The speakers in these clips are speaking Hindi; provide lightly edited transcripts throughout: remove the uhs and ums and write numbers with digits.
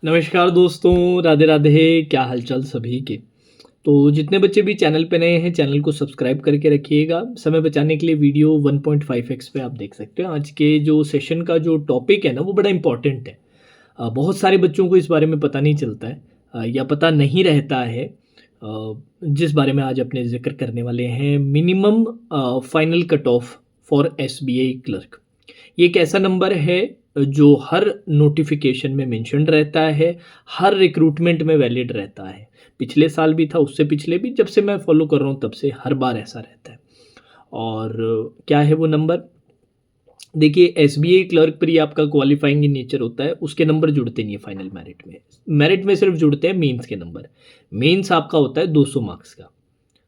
नमस्कार दोस्तों, राधे राधे। क्या हालचाल सभी के। तो जितने बच्चे भी चैनल पे नए हैं, चैनल को सब्सक्राइब करके रखिएगा। समय बचाने के लिए वीडियो 1.5x पे आप देख सकते हो। आज के जो सेशन का जो टॉपिक है ना, वो बड़ा इंपॉर्टेंट है। बहुत सारे बच्चों को इस बारे में पता नहीं चलता है, या पता नहीं रहता है। जिस बारे में आज अपने जिक्र करने वाले हैं, minimum final cut off for SBI clerk. ये एक ऐसा नंबर है जो हर नोटिफिकेशन में मेंशन रहता है, हर रिक्रूटमेंट में वैलिड रहता है। पिछले साल भी था, उससे पिछले भी, जब से मैं फॉलो कर रहा हूँ तब से हर बार ऐसा रहता है। और क्या है वो नंबर? देखिए, एसबीआई क्लर्क पर ही आपका क्वालिफाइंग इन नेचर होता है, उसके नंबर जुड़ते नहीं है फाइनल मेरिट में। मेरिट में सिर्फ जुड़ते हैं मेंस के नंबर। मेंस आपका होता है 200 मार्क्स का।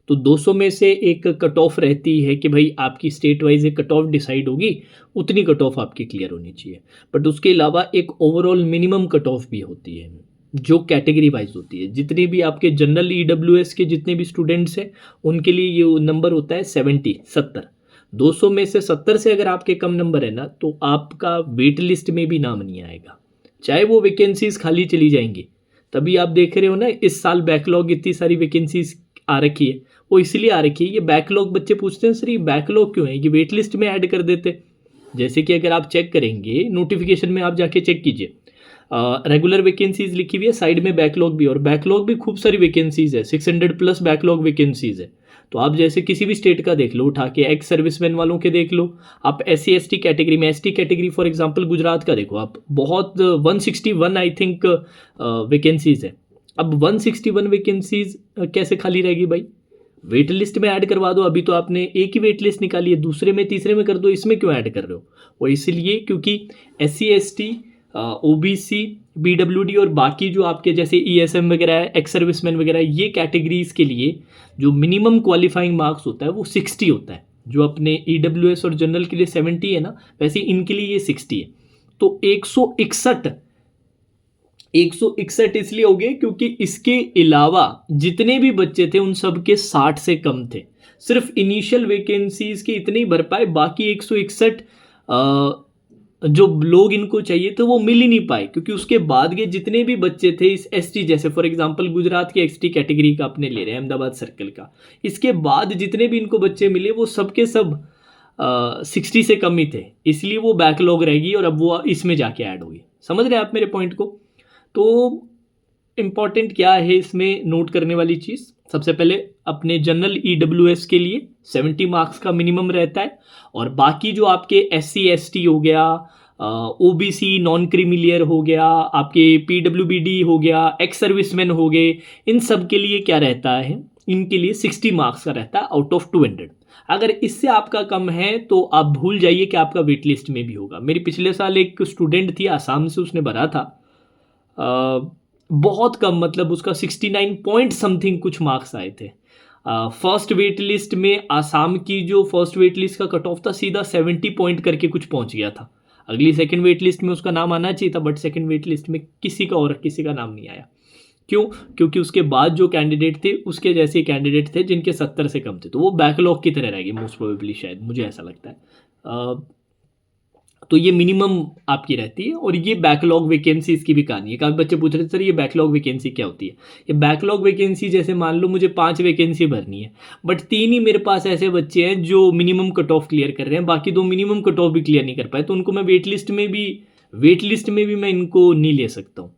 तो 200 में से एक कट ऑफ रहती है कि भाई आपकी स्टेट वाइज एक कट ऑफ डिसाइड होगी, उतनी कट ऑफ आपकी क्लियर होनी चाहिए। बट उसके अलावा एक ओवरऑल मिनिमम कट ऑफ भी होती है, जो कैटेगरी वाइज होती है। जितने भी आपके जनरल ईडब्ल्यूएस के जितने भी स्टूडेंट्स हैं, उनके लिए ये नंबर होता है 70। 200 में से 70 से अगर आपके कम नंबर है ना, तो आपका वेट लिस्ट में भी नाम नहीं आएगा, चाहे वो वैकेंसीज खाली चली जाएंगी। तभी आप देख रहे हो ना, इस साल बैकलॉग इतनी सारी वैकेंसीज आ रखी है। वो इसलिए आ रखी है, ये बैकलॉग बच्चे पूछते हैं सर ये बैकलॉग क्यों है, ये वेट लिस्ट में ऐड कर देते। जैसे कि अगर आप चेक करेंगे नोटिफिकेशन में, आप जाके चेक कीजिए, रेगुलर वैकेंसीज लिखी हुई है, साइड में बैकलॉग भी, और बैकलॉग भी खूब सारी वैकेंसीज है, 600 प्लस बैकलॉग वैकेंसीज है। तो आप जैसे किसी भी स्टेट का देख लो उठा के, एक्स सर्विसमैन वालों के देख लो, आप SC ST कैटेगरी में, ST category for example Gujarat का देखो आप, बहुत 161 आई थिंक वैकेंसीज है। अब 161 वैकेंसीज कैसे खाली रहेगी भाई? वेट लिस्ट में ऐड करवा दो। अभी तो आपने एक ही वेट लिस्ट निकाली है, दूसरे में तीसरे में कर दो, इसमें क्यों ऐड कर रहे हो? वो इसलिए क्योंकि SC ST, OBC, BWD और बाकी जो आपके जैसे ESM वगैरह है, एक्स सर्विसमैन वगैरह, ये कैटेगरीज के लिए जो मिनिमम क्वालिफाइंग मार्क्स होता है वो 60 होता है। जो अपने EWS और जनरल के लिए 70 है ना, वैसे इनके लिए ये 60 है। तो 161 इसलिए हो गए क्योंकि इसके अलावा जितने भी बच्चे थे उन सब के 60 से कम थे। सिर्फ इनिशियल वैकेंसीज के इतने ही भर पाए, बाकी 161 जो लोग इनको चाहिए थे वो मिल ही नहीं पाए, क्योंकि उसके बाद के जितने भी बच्चे थे इस ST, जैसे फॉर एग्जांपल गुजरात के ST कैटेगरी का अपने ले रहे हैं, अहमदाबाद सर्कल का, इसके बाद जितने भी इनको बच्चे मिले वो सब के सब 60 से कम ही थे, इसलिए वो बैकलॉग रहेगी और अब वो इसमें जाके ऐड होगी। समझ रहे हैं आप मेरे पॉइंट को? तो इम्पॉर्टेंट क्या है इसमें नोट करने वाली चीज़? सबसे पहले अपने जनरल EWS के लिए 70 मार्क्स का मिनिमम रहता है, और बाकी जो आपके SC ST हो गया, OBC नॉन क्रीमिलियर हो गया, आपके PWBD हो गया, एक्स सर्विसमैन हो गए, इन सब के लिए क्या रहता है? इनके लिए 60 मार्क्स का रहता है आउट ऑफ 200। अगर इससे आपका कम है तो आप भूल जाइए कि आपका वेट लिस्ट में भी होगा। मेरी पिछले साल एक स्टूडेंट थी आसाम से, उसने भरा था बहुत कम, मतलब उसका 69 पॉइंट समथिंग कुछ मार्क्स आए थे। फर्स्ट वेट लिस्ट में आसाम की जो फर्स्ट वेट लिस्ट का कट ऑफ था, सीधा 70 पॉइंट करके कुछ पहुंच गया था। अगली सेकंड वेट लिस्ट में उसका नाम आना चाहिए था, बट सेकंड वेट लिस्ट में किसी का नाम नहीं आया। क्यों? क्योंकि उसके बाद जो कैंडिडेट थे उसके जैसे कैंडिडेट थे जिनके 70 से कम थे, तो वो बैकलॉग की तरह रहेगी मोस्ट प्रोबेबली, शायद मुझे ऐसा लगता है। तो ये मिनिमम आपकी रहती है, और ये बैकलॉग वैकेंसीज की भी कहानी है। काफ़ी बच्चे पूछ रहे थे सर ये बैकलॉग वैकेंसी क्या होती है? ये बैकलॉग वैकेंसी, जैसे मान लो मुझे 5 वैकेंसी भरनी है, बट 3 ही मेरे पास ऐसे बच्चे हैं जो मिनिमम कट ऑफ क्लियर कर रहे हैं, बाकी 2 मिनिमम कट ऑफ भी क्लियर नहीं कर पाए, तो उनको मैं वेट लिस्ट में भी मैं इनको नहीं ले सकता हूँ।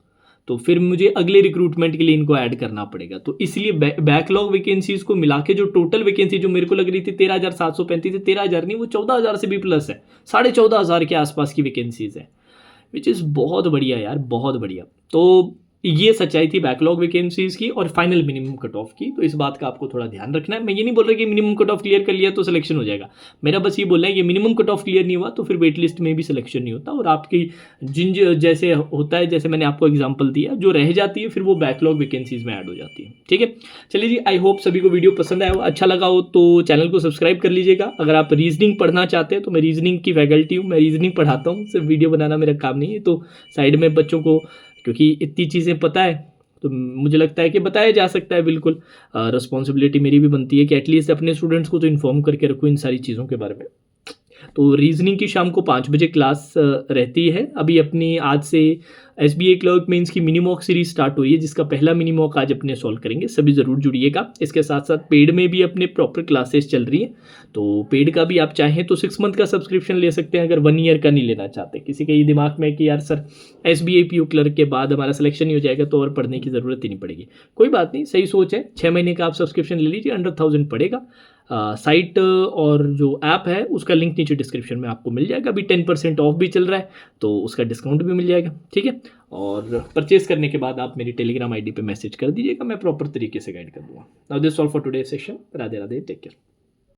तो फिर मुझे अगले रिक्रूटमेंट के लिए इनको ऐड करना पड़ेगा। तो इसलिए बैकलॉग वैकेंसीज को मिला के जो टोटल वैकेंसी जो मेरे को लग रही थी 13,735 है, 13,000 नहीं, वो 14,000 से भी प्लस है, 14,500 के आसपास की वैकेंसीज है, विच इज़ बहुत बढ़िया यार, बहुत बढ़िया। तो ये सच्चाई थी बैकलॉग वैकेंसीज की और फाइनल मिनिमम कट ऑफ की। तो इस बात का आपको थोड़ा ध्यान रखना है। मैं ये नहीं बोल रहा कि मिनिमम कट ऑफ क्लियर कर लिया तो सिलेक्शन हो जाएगा, मेरा बस ये बोलना है कि मिनिमम कट ऑफ क्लियर नहीं हुआ तो फिर वेट लिस्ट में भी सिलेक्शन नहीं होता, और आपकी जैसे होता है, जैसे मैंने आपको एग्जाम्पल दिया, जो रह जाती है फिर वो बैकलॉग वैकेंसीज में ऐड हो जाती है। ठीक है, चलिए जी, आई होप सभी को वीडियो पसंद आया हो, अच्छा लगा हो तो चैनल को सब्सक्राइब कर लीजिएगा। अगर आप रीजनिंग पढ़ना चाहते हैं तो मैं रीजनिंग की फैकल्टी हूँ, मैं रीजनिंग पढ़ाता हूँ, सिर्फ वीडियो बनाना मेरा काम नहीं है। तो साइड में बच्चों को, क्योंकि इतनी चीज़ें पता है, तो मुझे लगता है कि बताया जा सकता है। बिल्कुल रिस्पॉन्सिबिलिटी मेरी भी बनती है कि एटलीस्ट अपने स्टूडेंट्स को तो इन्फॉर्म करके रखूँ इन सारी चीज़ों के बारे में। तो रीजनिंग की शाम को 5 बजे क्लास रहती है। अभी अपनी आज से SBA क्लर्क मेंस की मिनी मॉक सीरीज स्टार्ट हुई है, जिसका पहला मिनी मॉक आज अपने सॉल्व करेंगे, सभी ज़रूर जुड़िएगा। इसके साथ साथ पेड में भी अपने प्रॉपर क्लासेस चल रही हैं, तो पेड का भी आप चाहें तो 6 मंथ का सब्सक्रिप्शन ले सकते हैं, अगर 1 ईयर का नहीं लेना चाहते। किसी के ये दिमाग में कि यार सर SBA PO क्लर्क के बाद हमारा सिलेक्शन ही हो जाएगा तो और पढ़ने की ज़रूरत ही नहीं पड़ेगी। कोई बात नहीं, सही सोच है। 6 महीने का आप सब्सक्रिप्शन ले लीजिए, अंडर 1000 पड़ेगा। साइट और जो ऐप है उसका लिंक नीचे डिस्क्रिप्शन में आपको मिल जाएगा। अभी 10% ऑफ भी चल रहा है, तो उसका डिस्काउंट भी मिल जाएगा, ठीक है। और परचेस करने के बाद आप मेरी टेलीग्राम ID पे मैसेज कर दीजिएगा, मैं प्रॉपर तरीके से गाइड कर दूंगा। Now this all for today session. Radhe Radhe, take care.